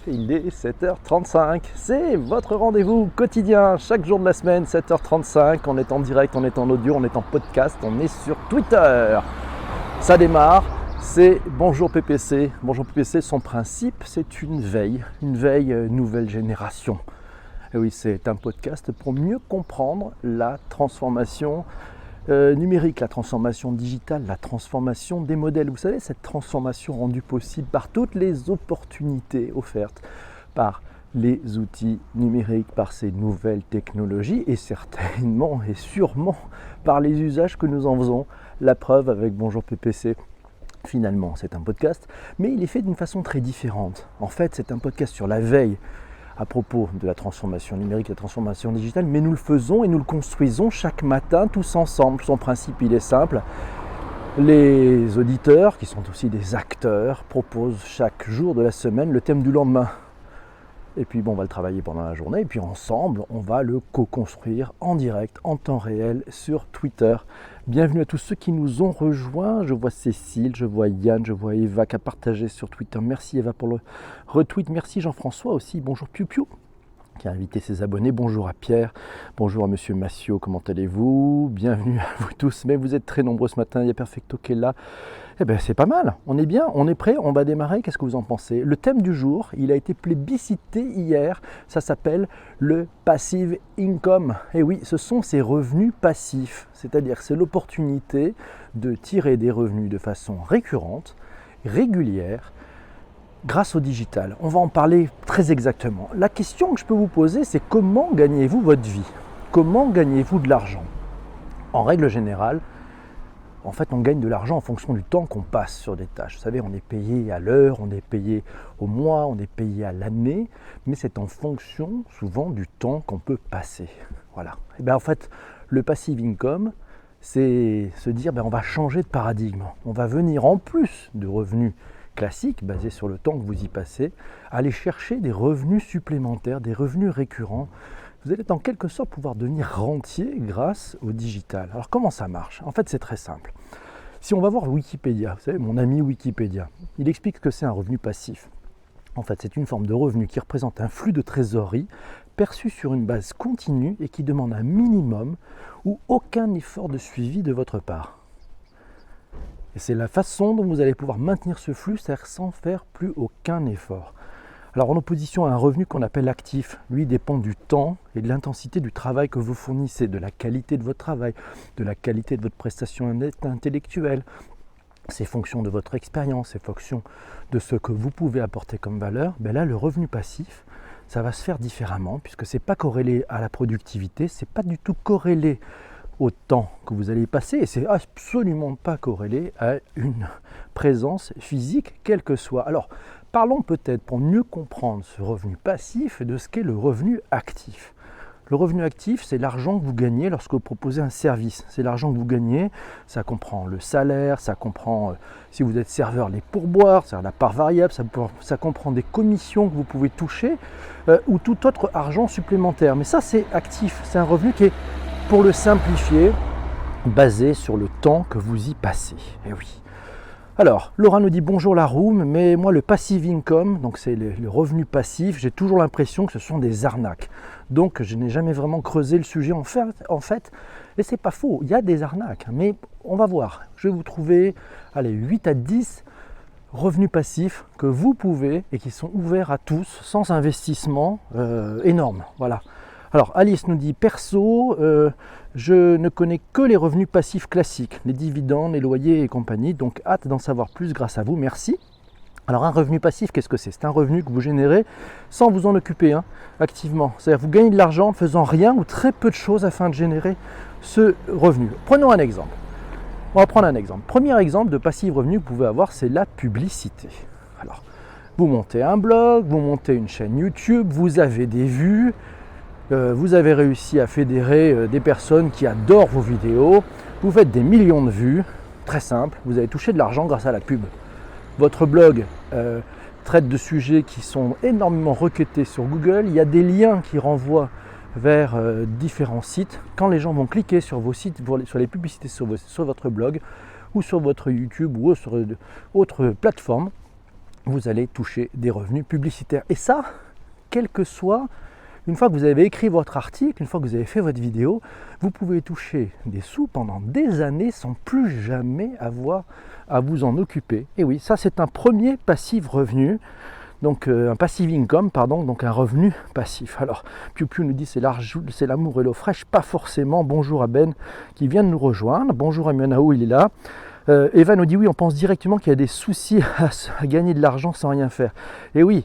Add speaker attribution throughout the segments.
Speaker 1: il est 7h35. C'est votre rendez-vous quotidien, chaque jour de la semaine, 7h35. On est en direct, on est en audio, on est en podcast, on est sur Twitter. Ça démarre, c'est Bonjour PPC. Bonjour PPC, son principe, c'est une veille nouvelle génération. Et oui, c'est un podcast pour mieux comprendre la transformation numérique, la transformation digitale, la transformation des modèles. Vous savez, cette transformation rendue possible par toutes les opportunités offertes par les outils numériques, par ces nouvelles technologies et certainement et sûrement par les usages que nous en faisons. La preuve avec Bonjour PPC. Finalement, c'est un podcast, mais il est fait d'une façon très différente. En fait, c'est un podcast sur la veille à propos de la transformation numérique, la transformation digitale, mais nous le faisons et nous le construisons chaque matin tous ensemble. Son principe, il est simple. Les auditeurs, qui sont aussi des acteurs, proposent chaque jour de la semaine le thème du lendemain. Et puis on va le travailler pendant la journée, et puis ensemble, on va le co-construire en direct, en temps réel, sur Twitter. Bienvenue à tous ceux qui nous ont rejoints. Je vois Cécile, je vois Yann, je vois Eva qui a partagé sur Twitter. Merci Eva pour le retweet. Merci Jean-François aussi. Bonjour Piu Piu qui a invité ses abonnés. Bonjour à Pierre. Bonjour à Monsieur Massio. Comment allez-vous? Bienvenue à vous tous. Mais vous êtes très nombreux ce matin. Il y a Perfecto qui est là. Eh bien, c'est pas mal. On est bien, on est prêt, on va démarrer. Qu'est-ce que vous en pensez? Le thème du jour, il a été plébiscité hier. Ça s'appelle le passive income. Et oui, ce sont ces revenus passifs. C'est-à-dire que c'est l'opportunité de tirer des revenus de façon récurrente, régulière, grâce au digital. On va en parler très exactement. La question que je peux vous poser, c'est comment gagnez-vous votre vie? Comment gagnez-vous de l'argent? En règle générale, en fait, on gagne de l'argent en fonction du temps qu'on passe sur des tâches. Vous savez, on est payé à l'heure, on est payé au mois, on est payé à l'année, mais c'est en fonction souvent du temps qu'on peut passer. Voilà. Et bien en fait, le passive income, c'est se dire on va changer de paradigme. On va venir en plus de revenus classiques basés sur le temps que vous y passez, aller chercher des revenus supplémentaires, des revenus récurrents. Vous allez en quelque sorte pouvoir devenir rentier grâce au digital. Alors comment ça marche? En fait, c'est très simple. Si on va voir Wikipédia, vous savez, mon ami Wikipédia, il explique que c'est un revenu passif. En fait, c'est une forme de revenu qui représente un flux de trésorerie perçu sur une base continue et qui demande un minimum ou aucun effort de suivi de votre part. Et c'est la façon dont vous allez pouvoir maintenir ce flux, c'est-à-dire sans faire plus aucun effort. Alors en opposition à un revenu qu'on appelle actif, lui dépend du temps et de l'intensité du travail que vous fournissez, de la qualité de votre travail, de la qualité de votre prestation intellectuelle. C'est fonction de votre expérience, c'est fonction de ce que vous pouvez apporter comme valeur. Là, le revenu passif, ça va se faire différemment puisque ce n'est pas corrélé à la productivité, ce n'est pas du tout corrélé au temps que vous allez passer et c'est absolument pas corrélé à une présence physique, quelle que soit. Alors, parlons peut-être pour mieux comprendre ce revenu passif de ce qu'est le revenu actif. Le revenu actif, c'est l'argent que vous gagnez lorsque vous proposez un service. C'est l'argent que vous gagnez, ça comprend le salaire, ça comprend, si vous êtes serveur, les pourboires, c'est-à-dire la part variable, ça comprend des commissions que vous pouvez toucher ou tout autre argent supplémentaire. Mais ça, c'est actif, c'est un revenu qui est, pour le simplifier, basé sur le temps que vous y passez. Et oui. Alors, Laura nous dit bonjour la room, mais moi le passive income, donc c'est le revenu passif, j'ai toujours l'impression que ce sont des arnaques. Donc je n'ai jamais vraiment creusé le sujet en fait, et c'est pas faux, il y a des arnaques, mais on va voir. Je vais vous trouver 8 à 10 revenus passifs que vous pouvez et qui sont ouverts à tous sans investissement énorme. Voilà. Alors Alice nous dit perso, je ne connais que les revenus passifs classiques, les dividendes, les loyers et compagnie, donc hâte d'en savoir plus grâce à vous, merci. Alors un revenu passif, qu'est-ce que c'est? C'est un revenu que vous générez sans vous en occuper activement. C'est-à-dire que vous gagnez de l'argent en faisant rien ou très peu de choses afin de générer ce revenu. Prenons un exemple. On va prendre un exemple. Premier exemple de passif revenu que vous pouvez avoir, c'est la publicité. Alors, vous montez un blog, vous montez une chaîne YouTube, vous avez des vues, vous avez réussi à fédérer des personnes qui adorent vos vidéos, vous faites des millions de vues, très simple, vous avez touché de l'argent grâce à la pub. Votre blog traite de sujets qui sont énormément requêtés sur Google, il y a des liens qui renvoient vers différents sites. Quand les gens vont cliquer sur vos sites, sur les publicités sur votre blog ou sur votre YouTube ou sur autre plateforme, vous allez toucher des revenus publicitaires. Et ça, quel que soit, une fois que vous avez écrit votre article, une fois que vous avez fait votre vidéo, vous pouvez toucher des sous pendant des années sans plus jamais avoir à vous en occuper. Et oui, ça c'est un premier passif revenu, donc un passive income, pardon, donc un revenu passif. Alors, Piu Piu nous dit c'est l'amour et l'eau fraîche, pas forcément. Bonjour à Ben qui vient de nous rejoindre. Bonjour à Mionao, il est là. Eva nous dit oui, on pense directement qu'il y a des soucis à gagner de l'argent sans rien faire. Et oui,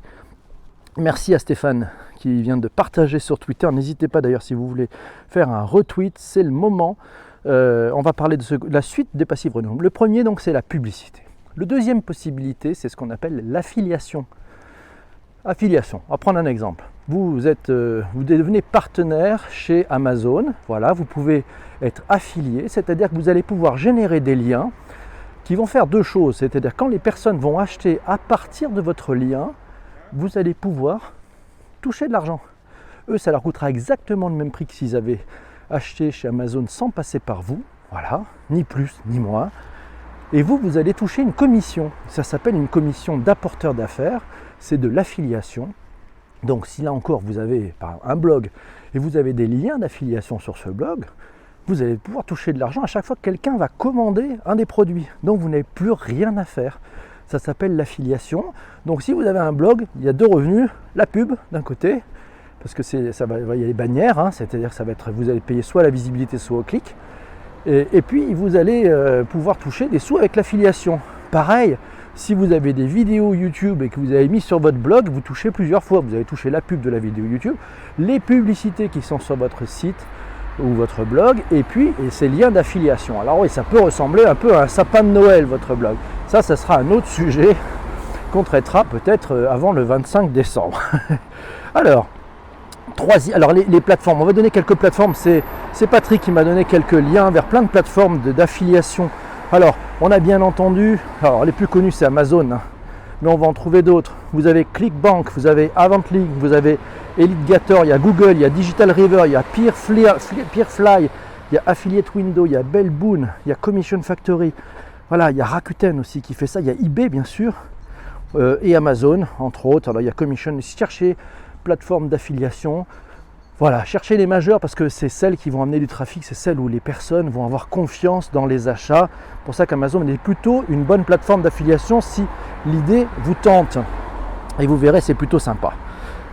Speaker 1: merci à Stéphane qui vient de partager sur Twitter. N'hésitez pas d'ailleurs si vous voulez faire un retweet, c'est le moment. On va parler de la suite des passifs revenus. Le premier donc c'est la publicité. Le deuxième possibilité c'est ce qu'on appelle l'affiliation. Affiliation, on va prendre un exemple. Vous devenez partenaire chez Amazon, voilà, vous pouvez être affilié, c'est-à-dire que vous allez pouvoir générer des liens qui vont faire deux choses, c'est-à-dire quand les personnes vont acheter à partir de votre lien, vous allez pouvoir toucher de l'argent. Eux, ça leur coûtera exactement le même prix que s'ils avaient acheté chez Amazon sans passer par vous, voilà, ni plus ni moins. Et vous allez toucher une commission, ça s'appelle une commission d'apporteur d'affaires, c'est de l'affiliation. Donc si là encore vous avez un blog et vous avez des liens d'affiliation sur ce blog, vous allez pouvoir toucher de l'argent à chaque fois que quelqu'un va commander un des produits. Donc vous n'avez plus rien à faire. Ça s'appelle l'affiliation. Donc si vous avez un blog, il y a deux revenus, la pub d'un côté, parce que il y a les bannières, hein, c'est-à-dire que vous allez payer soit la visibilité, soit au clic. Et puis vous allez pouvoir toucher des sous avec l'affiliation. Pareil, si vous avez des vidéos YouTube et que vous avez mis sur votre blog, vous touchez plusieurs fois. Vous avez touché la pub de la vidéo YouTube, les publicités qui sont sur votre site ou votre blog, et puis ces liens d'affiliation. Alors oui, ça peut ressembler un peu à un sapin de Noël, votre blog. Ça sera un autre sujet qu'on traitera peut-être avant le 25 décembre. Alors, les plateformes, on va donner quelques plateformes. C'est Patrick qui m'a donné quelques liens vers plein de plateformes d'affiliation. Alors, on a bien entendu, les plus connus c'est Amazon, hein, mais on va en trouver d'autres. Vous avez ClickBank, vous avez Avantly, vous avez EliteGator, il y a Google, il y a Digital River, il y a Peerfly, il y a Affiliate Window, il y a Bellboon, il y a Commission Factory. Voilà, il y a Rakuten aussi qui fait ça, il y a eBay bien sûr, et Amazon entre autres. Alors il y a Commission, cherchez plateforme d'affiliation. Voilà, cherchez les majeures parce que c'est celles qui vont amener du trafic, c'est celles où les personnes vont avoir confiance dans les achats. C'est pour ça qu'Amazon est plutôt une bonne plateforme d'affiliation si l'idée vous tente. Et vous verrez, c'est plutôt sympa.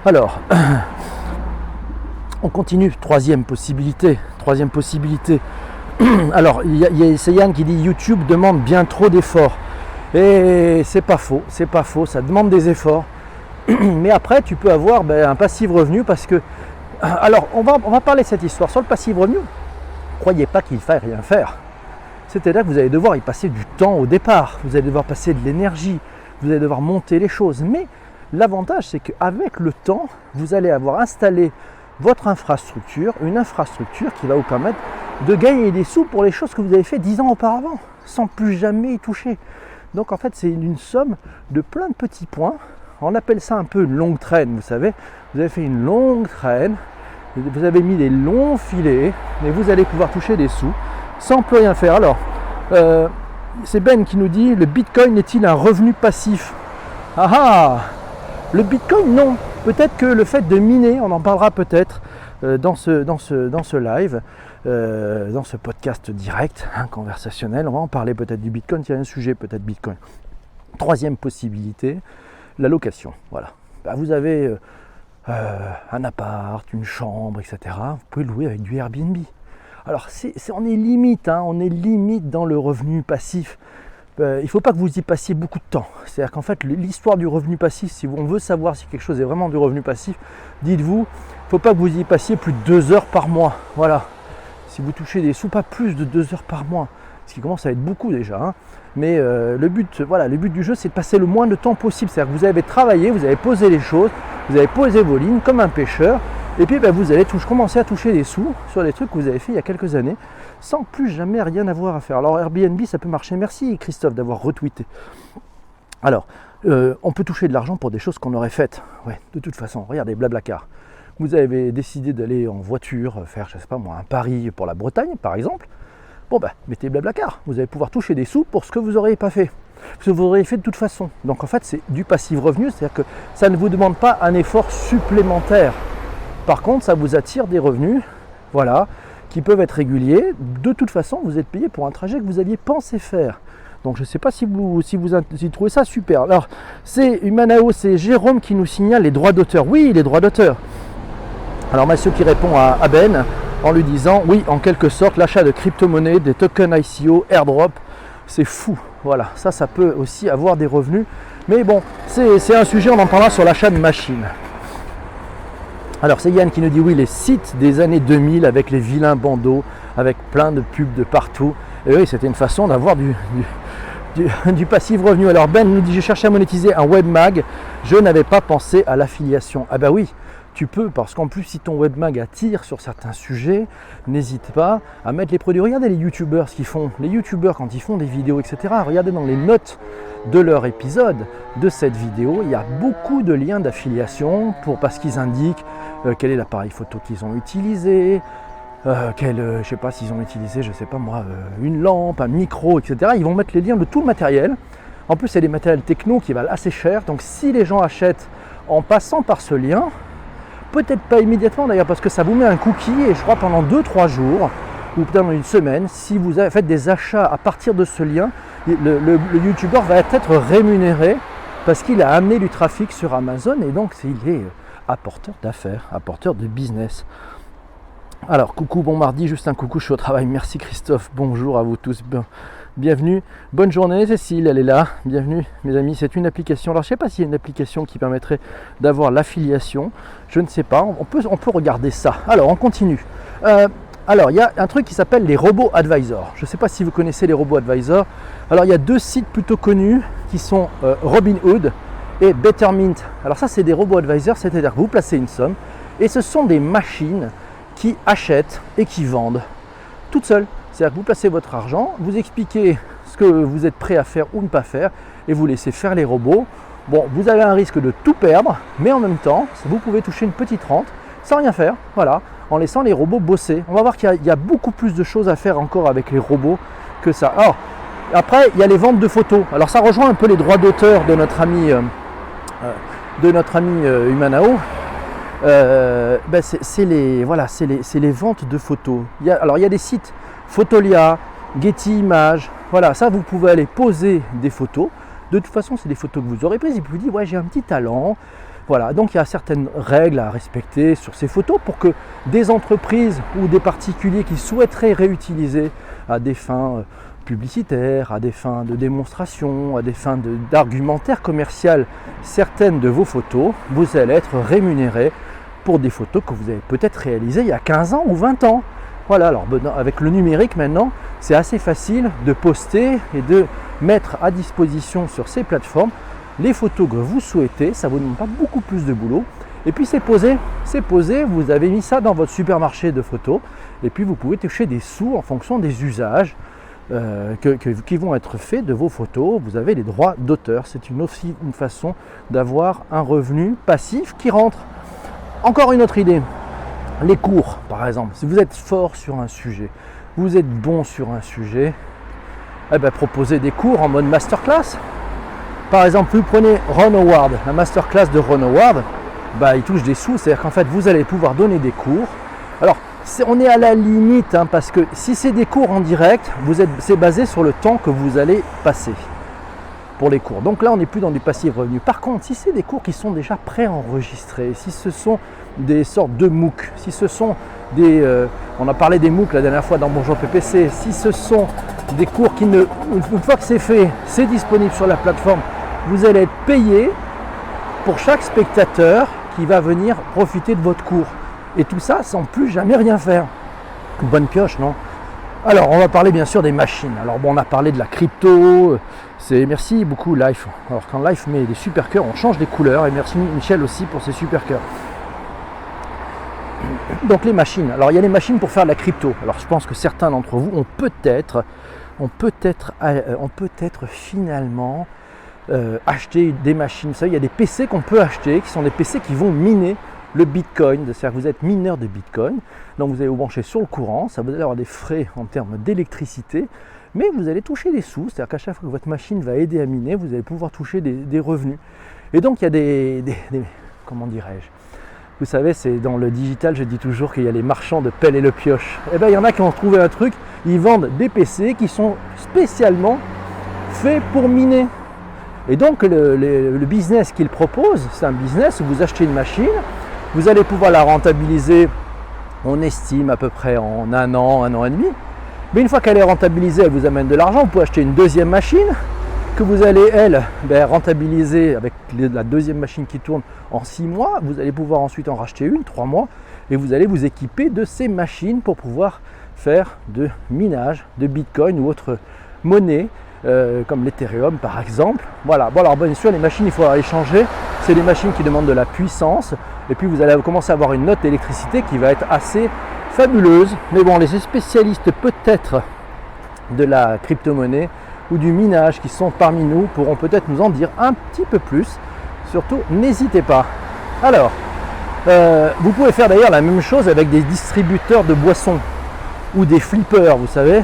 Speaker 1: Alors, on continue. Troisième possibilité. Alors, c'est Yann qui dit YouTube demande bien trop d'efforts. Et c'est pas faux, ça demande des efforts. Mais après, tu peux avoir un passif revenu parce que. Alors, on va parler de cette histoire. Sur le passif revenu, ne croyez pas qu'il faille rien faire. C'est-à-dire que vous allez devoir y passer du temps au départ. Vous allez devoir passer de l'énergie. Vous allez devoir monter les choses. Mais l'avantage, c'est qu'avec le temps, vous allez avoir installé votre infrastructure, une infrastructure qui va vous permettre de gagner des sous pour les choses que vous avez fait 10 ans auparavant, sans plus jamais y toucher. Donc en fait, c'est une somme de plein de petits points. On appelle ça un peu une longue traîne, vous savez. Vous avez fait une longue traîne, vous avez mis des longs filets, et vous allez pouvoir toucher des sous sans plus rien faire. Alors, c'est Ben qui nous dit, le Bitcoin est-il un revenu passif? Le Bitcoin, non. Peut-être que le fait de miner, on en parlera peut-être dans ce live, dans ce podcast direct, conversationnel. On va en parler peut-être du Bitcoin, il y a un sujet peut-être Bitcoin. Troisième possibilité, la location. Voilà. Vous avez un appart, une chambre, etc. Vous pouvez louer avec du Airbnb. Alors on est limite dans le revenu passif. Il ne faut pas que vous y passiez beaucoup de temps. C'est-à-dire qu'en fait, l'histoire du revenu passif, si on veut savoir si quelque chose est vraiment du revenu passif, dites-vous, il ne faut pas que vous y passiez plus de 2 heures par mois. Voilà. Si vous touchez des sous, pas plus de 2 heures par mois. Ce qui commence à être beaucoup déjà. Hein. Mais le but du jeu, c'est de passer le moins de temps possible. C'est-à-dire que vous avez travaillé, vous avez posé les choses, vous avez posé vos lignes comme un pêcheur. Et puis vous allez commencer à toucher des sous sur des trucs que vous avez fait il y a quelques années, sans plus jamais rien avoir à faire. Alors Airbnb, ça peut marcher. Merci Christophe d'avoir retweeté. Alors, on peut toucher de l'argent pour des choses qu'on aurait faites. Ouais, de toute façon, regardez Blablacar. Vous avez décidé d'aller en voiture, faire, je sais pas moi, un pari pour la Bretagne, par exemple. Bon mettez Blablacar. Vous allez pouvoir toucher des sous pour ce que vous n'auriez pas fait. Parce que vous auriez fait de toute façon. Donc en fait, c'est du passive revenu, c'est-à-dire que ça ne vous demande pas un effort supplémentaire. Par contre, ça vous attire des revenus, voilà, qui peuvent être réguliers. De toute façon, vous êtes payé pour un trajet que vous aviez pensé faire. Donc je ne sais pas si vous trouvez ça super. Alors, c'est Humanao, c'est Jérôme qui nous signale les droits d'auteur. Oui, les droits d'auteur. Alors Mathieu qui répond à Ben en lui disant, oui, en quelque sorte, l'achat de crypto-monnaies, des tokens ICO, airdrop, c'est fou. Voilà, ça peut aussi avoir des revenus. Mais bon, c'est un sujet, on en parlera sur l'achat de machines. Alors c'est Yann qui nous dit, oui, les sites des années 2000 avec les vilains bandeaux, avec plein de pubs de partout. Et oui, c'était une façon d'avoir du passif revenu. Alors Ben nous dit, je cherchais à monétiser un webmag, je n'avais pas pensé à l'affiliation. Ah bah oui, tu peux, parce qu'en plus si ton webmag attire sur certains sujets, n'hésite pas à mettre les produits. Regardez les youtubeurs, ce qu'ils font. Les youtubeurs quand ils font des vidéos, etc. Regardez dans les notes de leur épisode, de cette vidéo, il y a beaucoup de liens d'affiliation parce qu'ils indiquent quel est l'appareil photo qu'ils ont utilisé, je sais pas s'ils ont utilisé, je sais pas moi, une lampe, un micro, etc. Ils vont mettre les liens de tout le matériel. En plus, c'est des matériels techno qui valent assez cher. Donc, si les gens achètent en passant par ce lien, peut-être pas immédiatement d'ailleurs, parce que ça vous met un cookie et je crois pendant 2-3 jours ou peut-être une semaine, si vous faites des achats à partir de ce lien, le youtubeur va être rémunéré parce qu'il a amené du trafic sur Amazon et donc il est apporteur d'affaires, apporteur de business. Alors, coucou, bon mardi, juste un coucou, je suis au travail. Merci Christophe, bonjour à vous tous. Bienvenue, bonne journée. Cécile, elle est là. Bienvenue, mes amis. C'est une application. Alors, je ne sais pas s'il y a une application qui permettrait d'avoir l'affiliation. Je ne sais pas. On peut regarder ça. Alors, on continue. Alors, il y a un truc qui s'appelle les robots advisors. Je ne sais pas si vous connaissez les robots advisors. Alors, il y a deux sites plutôt connus qui sont Robinhood et Betterment. Alors, ça, c'est des robots advisors, c'est-à-dire que vous placez une somme et ce sont des machines qui achètent et qui vendent toutes seules. C'est-à-dire que vous placez votre argent, vous expliquez ce que vous êtes prêt à faire ou ne pas faire et vous laissez faire les robots. Bon, vous avez un risque de tout perdre, mais en même temps, vous pouvez toucher une petite rente sans rien faire, voilà, en laissant les robots bosser. On va voir qu'il y a beaucoup plus de choses à faire encore avec les robots que ça. Alors, après, il y a les ventes de photos. Alors, ça rejoint un peu les droits d'auteur de notre ami Humanao. C'est les ventes de photos. Il y a des sites Photolia, Getty Images, voilà, ça vous pouvez aller poser des photos. De toute façon, c'est des photos que vous aurez prises et puis vous dites, ouais, j'ai un petit talent. Voilà, donc il y a certaines règles à respecter sur ces photos pour que des entreprises ou des particuliers qui souhaiteraient réutiliser à des fins publicitaires, à des fins de démonstration, à des fins d'argumentaire commercial certaines de vos photos, vous allez être rémunéré pour des photos que vous avez peut-être réalisées il y a 15 ans ou 20 ans. Voilà, alors avec le numérique maintenant, c'est assez facile de poster et de mettre à disposition sur ces plateformes les photos que vous souhaitez. Ça vous demande pas beaucoup plus de boulot. Et puis c'est posé, vous avez mis ça dans votre supermarché de photos et puis vous pouvez toucher des sous en fonction des usages qui vont être faits de vos photos. Vous avez les droits d'auteur. C'est aussi une façon d'avoir un revenu passif qui rentre. Encore une autre idée, les cours par exemple. Si vous êtes fort sur un sujet, vous êtes bon sur un sujet, proposez des cours en mode masterclass. Par exemple, vous prenez Ron Howard, la masterclass de Ron Howard, il touche des sous, c'est-à-dire qu'en fait vous allez pouvoir donner des cours. Alors on est à la limite parce que si c'est des cours en direct, c'est basé sur le temps que vous allez passer pour les cours. Donc là on n'est plus dans du passif revenu. Par contre, si c'est des cours qui sont déjà préenregistrés, si ce sont des sortes de MOOC, si ce sont on a parlé des MOOC la dernière fois dans Bonjour PPC, si ce sont des cours une fois que c'est fait, c'est disponible sur la plateforme, vous allez être payé pour chaque spectateur qui va venir profiter de votre cours. Et tout ça sans plus jamais rien faire. Bonne pioche, non? Alors, on va parler bien sûr des machines. Alors bon, on a parlé de la crypto. Merci beaucoup Life. Alors quand Life met des super cœurs, on change les couleurs. Et merci Michel aussi pour ses super cœurs. Donc les machines. Alors il y a les machines pour faire de la crypto. Alors je pense que certains d'entre vous ont peut-être finalement acheté des machines. Vous savez, il y a des PC qu'on peut acheter, qui sont des PC qui vont miner le Bitcoin. C'est-à-dire que vous êtes mineur de Bitcoin. Donc vous allez vous brancher sur le courant. Ça vous allez avoir des frais en termes d'électricité. mais vous allez toucher des sous, c'est-à-dire qu'à chaque fois que votre machine va aider à miner, vous allez pouvoir toucher des revenus. Et donc il y a des comment dirais-je, vous savez, c'est dans le digital, je dis toujours qu'il y a les marchands de pelle et le pioche. Et bien il y en a qui ont trouvé un truc, ils vendent des PC qui sont spécialement faits pour miner. Et donc le business qu'ils proposent, c'est un business où vous achetez une machine, vous allez pouvoir la rentabiliser, on estime à peu près en un an et demi. Mais une fois qu'elle est rentabilisée, elle vous amène de l'argent, vous pouvez acheter une deuxième machine que vous allez, elle, rentabiliser avec la deuxième machine qui tourne en 6 mois. Vous allez pouvoir ensuite en racheter une, 3 mois, et vous allez vous équiper de ces machines pour pouvoir faire de minage, de Bitcoin ou autre monnaie, comme l'Ethereum par exemple. Voilà, bon alors bien sûr les machines il faudra les changer, c'est des machines qui demandent de la puissance, et puis vous allez commencer à avoir une note d'électricité qui va être assez fabuleuse, mais bon, les spécialistes peut-être de la crypto-monnaie ou du minage qui sont parmi nous pourront peut-être nous en dire un petit peu plus. Surtout, n'hésitez pas. Alors, vous pouvez faire d'ailleurs la même chose avec des distributeurs de boissons ou des flippers, vous savez.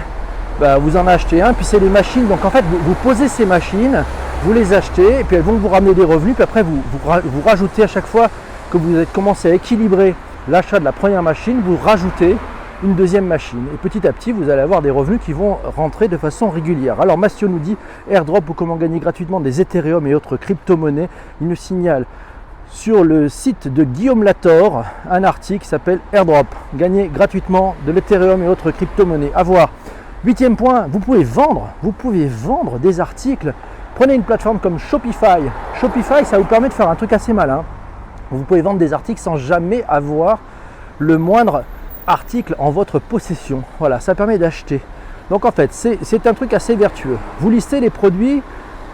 Speaker 1: Vous en achetez un, puis c'est des machines. Donc en fait, vous posez ces machines, vous les achetez, et puis elles vont vous ramener des revenus. Puis après, vous rajoutez à chaque fois que vous avez commencé à équilibrer l'achat de la première machine, vous rajoutez une deuxième machine. Et petit à petit, vous allez avoir des revenus qui vont rentrer de façon régulière. Alors Massio nous dit airdrop ou comment gagner gratuitement des Ethereum et autres crypto-monnaies. Il nous signale sur le site de Guillaume Lator un article qui s'appelle airdrop, gagner gratuitement de l'Ethereum et autres crypto-monnaies. À voir. 8e point, vous pouvez vendre des articles. Prenez une plateforme comme Shopify. Shopify, ça vous permet de faire un truc assez malin. Vous pouvez vendre des articles sans jamais avoir le moindre article en votre possession. Voilà, ça permet d'acheter. Donc en fait, c'est un truc assez vertueux. Vous listez les produits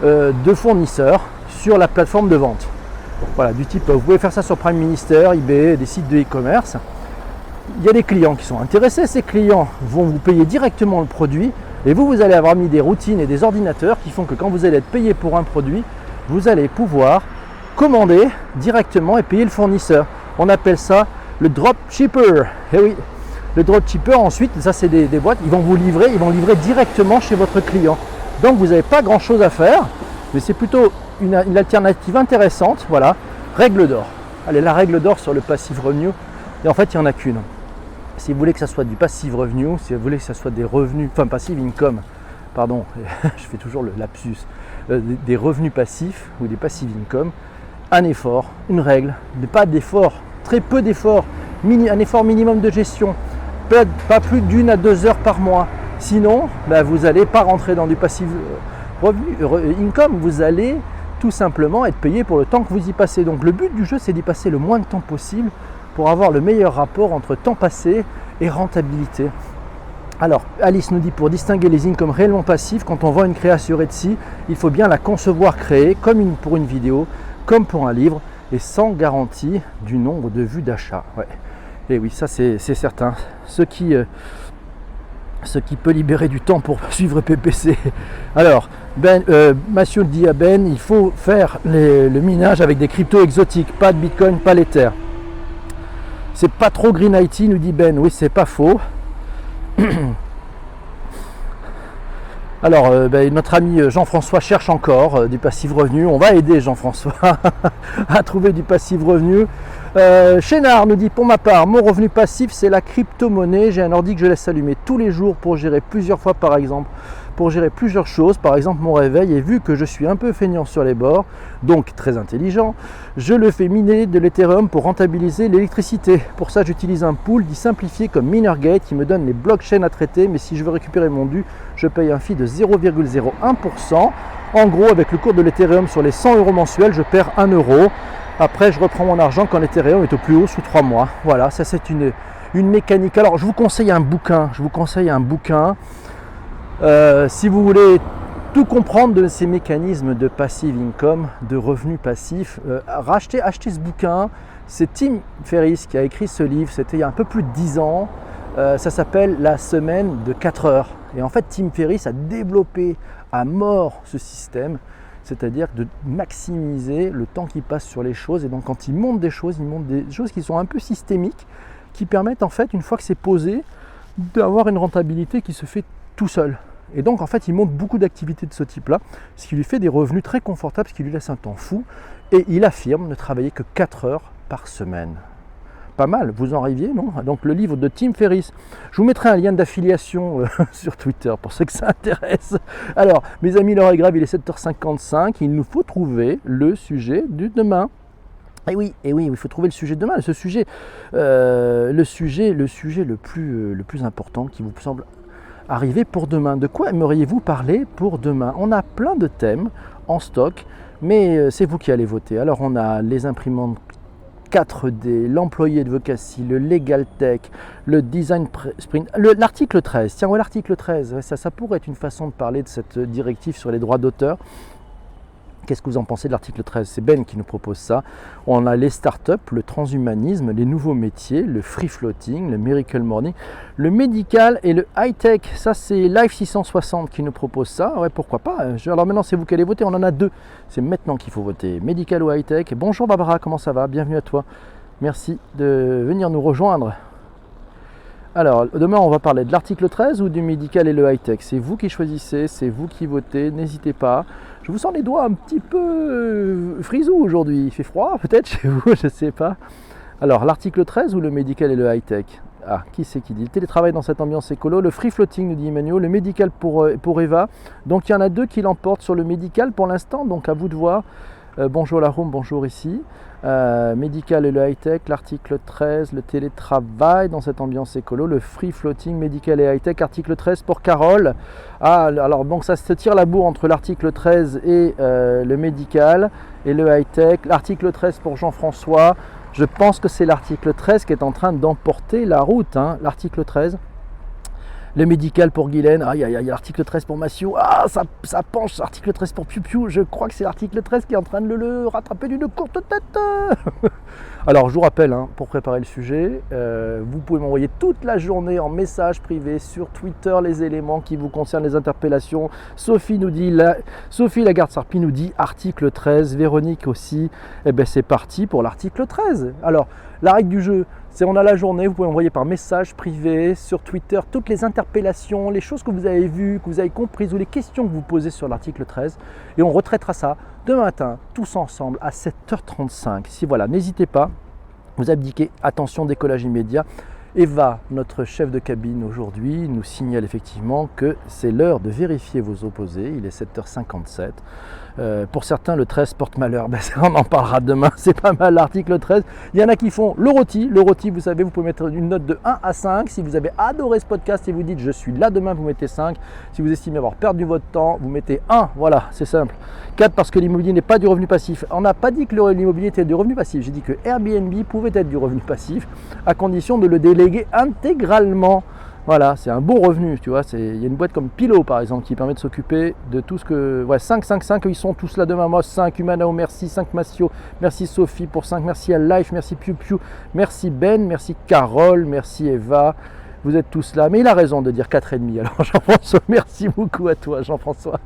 Speaker 1: de fournisseurs sur la plateforme de vente. Voilà, du type, vous pouvez faire ça sur Prime Minister, eBay, des sites de e-commerce. Il y a des clients qui sont intéressés, ces clients vont vous payer directement le produit et vous allez avoir mis des routines et des ordinateurs qui font que quand vous allez être payé pour un produit, vous allez pouvoir commander directement et payer le fournisseur. On appelle ça le dropshipper. Et oui, le dropshipper ensuite, ça c'est des boîtes, ils vont livrer directement chez votre client. Donc vous n'avez pas grand chose à faire, mais c'est plutôt une alternative intéressante. Voilà, règle d'or. Allez, la règle d'or sur le passive revenue, et en fait il n'y en a qu'une. Si vous voulez que ça soit du passive revenue, si vous voulez que ça soit des revenus, enfin passive income, pardon, je fais toujours le lapsus, des revenus passifs ou des passive income, un effort, une règle, pas d'effort, très peu d'efforts, un effort minimum de gestion, pas plus d'1 à 2 heures par mois. Sinon, vous n'allez pas rentrer dans du passive income, vous allez tout simplement être payé pour le temps que vous y passez. Donc le but du jeu, c'est d'y passer le moins de temps possible pour avoir le meilleur rapport entre temps passé et rentabilité. Alors, Alice nous dit, pour distinguer les incomes réellement passifs, quand on vend une création sur Etsy, il faut bien la concevoir créée, comme pour une vidéo, comme pour un livre, et sans garantie du nombre de vues d'achat. Ouais. Et oui, ça c'est certain. Ce qui peut libérer du temps pour suivre PPC. Alors, Massio dit à Ben, il faut faire le minage avec des cryptos exotiques, pas de Bitcoin, pas l'Ether. C'est pas trop Green IT, nous dit Ben. Oui, c'est pas faux. Alors, notre ami Jean-François cherche encore du passive revenu. On va aider Jean-François à trouver du passive revenu. Chénard nous dit, pour ma part, mon revenu passif, c'est la crypto-monnaie. J'ai un ordi que je laisse allumer tous les jours pour gérer plusieurs fois, par exemple, pour gérer plusieurs choses, par exemple mon réveil. Et vu que je suis un peu feignant sur les bords, donc très intelligent, je le fais miner de l'Ethereum pour rentabiliser l'électricité. Pour ça, j'utilise un pool dit simplifié comme Minergate qui me donne les blockchains à traiter, mais si je veux récupérer mon dû, je paye un fee de 0,01%. En gros, avec le cours de l'Ethereum sur les 100 € mensuels, je perds 1 €. Après, je reprends mon argent quand l'Ethereum est au plus haut sous 3 mois. Voilà, ça c'est une mécanique. Alors, je vous conseille un bouquin. Si vous voulez tout comprendre de ces mécanismes de passive income, de revenus passifs, achetez ce bouquin. C'est Tim Ferriss qui a écrit ce livre. C'était il y a un peu plus de 10 ans. Ça s'appelle La semaine de 4 heures. Et en fait, Tim Ferriss a développé à mort ce système, c'est-à-dire de maximiser le temps qu'il passe sur les choses. Et donc quand il monte des choses qui sont un peu systémiques, qui permettent en fait, une fois que c'est posé, d'avoir une rentabilité qui se fait tout seul. Et donc en fait il monte beaucoup d'activités de ce type-là, ce qui lui fait des revenus très confortables, ce qui lui laisse un temps fou. Et il affirme ne travailler que 4 heures par semaine. Pas mal, vous en rêviez, non? Donc le livre de Tim Ferriss. Je vous mettrai un lien d'affiliation sur Twitter pour ceux que ça intéresse. Alors, mes amis, l'heure est grave, il est 7h55, il nous faut trouver le sujet du demain. Et oui, il faut trouver le sujet de demain. Ce sujet, le sujet le plus important qui vous semble arriver pour demain. De quoi aimeriez-vous parler pour demain? On a plein de thèmes en stock, mais c'est vous qui allez voter. Alors on a les imprimantes 4D, l'employé de Vocassi, le Legal Tech, le Design Sprint, l'article 13. Tiens, ouais, l'article 13, ça pourrait être une façon de parler de cette directive sur les droits d'auteur. Qu'est-ce que vous en pensez de l'article 13? C'est Ben qui nous propose ça. On a les startups, le transhumanisme, les nouveaux métiers, le free floating, le miracle morning, le médical et le high-tech. Ça, c'est Life 660 qui nous propose ça. Ouais, pourquoi pas. Alors maintenant, c'est vous qui allez voter. On en a 2. C'est maintenant qu'il faut voter. Médical ou high-tech. Bonjour Barbara, comment ça va? Bienvenue à toi. Merci de venir nous rejoindre. Alors, demain, on va parler de l'article 13 ou du médical et le high-tech. C'est vous qui choisissez, c'est vous qui votez. N'hésitez pas. Je vous sens les doigts un petit peu frisous aujourd'hui. Il fait froid peut-être chez vous, je ne sais pas. Alors, l'article 13 ou le médical et le high-tech? Ah, qui c'est qui dit? Le télétravail dans cette ambiance écolo, le free floating, nous dit Emmanuel, le médical pour Eva. Donc, il y en a 2 qui l'emportent sur le médical pour l'instant, donc à vous de voir. Bonjour la room, bonjour ici. Médical et le high-tech, l'article 13, le télétravail dans cette ambiance écolo, le free floating, médical et high-tech, article 13 pour Carole. Ah, alors donc ça se tire la bourre entre l'article 13 et le médical et le high-tech. L'article 13 pour Jean-François, je pense que c'est l'article 13 qui est en train d'emporter la route, hein, l'article 13. Le médical pour Guylaine, il y a l'article 13 pour Massieu, ça penche, article 13 pour Piu Piu, je crois que c'est l'article 13 qui est en train de le rattraper d'une courte tête. Alors je vous rappelle, hein, pour préparer le sujet, vous pouvez m'envoyer toute la journée en message privé sur Twitter les éléments qui vous concernent, les interpellations. Sophie Lagarde-Sarpi nous dit article 13, Véronique aussi, et bien c'est parti pour l'article 13. Alors la règle du jeu, c'est on a la journée, vous pouvez envoyer par message privé sur Twitter toutes les interpellations, les choses que vous avez vues, que vous avez comprises ou les questions que vous posez sur l'article 13 et on retraitera ça demain matin, tous ensemble à 7h35. Si voilà, n'hésitez pas, vous abdiquez, attention, décollage immédiat. Eva, notre chef de cabine aujourd'hui, nous signale effectivement que c'est l'heure de vérifier vos opposés, il est 7h57. Pour certains, le 13 porte malheur, on en parlera demain, c'est pas mal l'article 13. Il y en a qui font le rôti, vous savez, vous pouvez mettre une note de 1 à 5. Si vous avez adoré ce podcast et vous dites je suis là demain, vous mettez 5. Si vous estimez avoir perdu votre temps, vous mettez 1, voilà, c'est simple. 4 parce que l'immobilier n'est pas du revenu passif. On n'a pas dit que l'immobilier était du revenu passif, j'ai dit que Airbnb pouvait être du revenu passif à condition de le déléguer intégralement. Voilà, c'est un bon revenu, tu vois. Il y a une boîte comme Pilo par exemple qui permet de s'occuper de tout ce que. Ouais, 5, ils sont tous là demain. Moi, 5, Humanao, merci, 5 Massio, merci Sophie pour 5, merci à Life, merci Piu Piu, merci Ben, merci Carole, merci Eva. Vous êtes tous là, mais il a raison de dire 4,5. Alors Jean-François, merci beaucoup à toi Jean-François.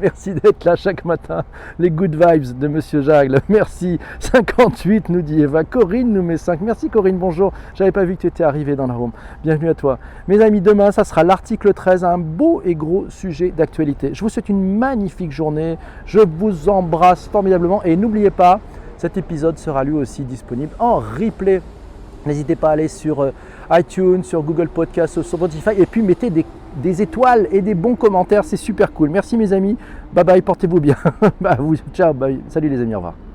Speaker 1: Merci d'être là chaque matin. Les good vibes de Monsieur Jagle. Merci. 58 nous dit Eva. Corinne nous met 5. Merci Corinne, bonjour. J'avais pas vu que tu étais arrivé dans la room. Bienvenue à toi. Mes amis, demain, ça sera l'article 13, un beau et gros sujet d'actualité. Je vous souhaite une magnifique journée. Je vous embrasse formidablement. Et n'oubliez pas, cet épisode sera lui aussi disponible en replay. N'hésitez pas à aller sur iTunes, sur Google Podcast, sur Spotify et puis mettez des étoiles et des bons commentaires, c'est super cool. Merci mes amis, bye bye, portez-vous bien. Ciao, bye. Salut les amis, au revoir.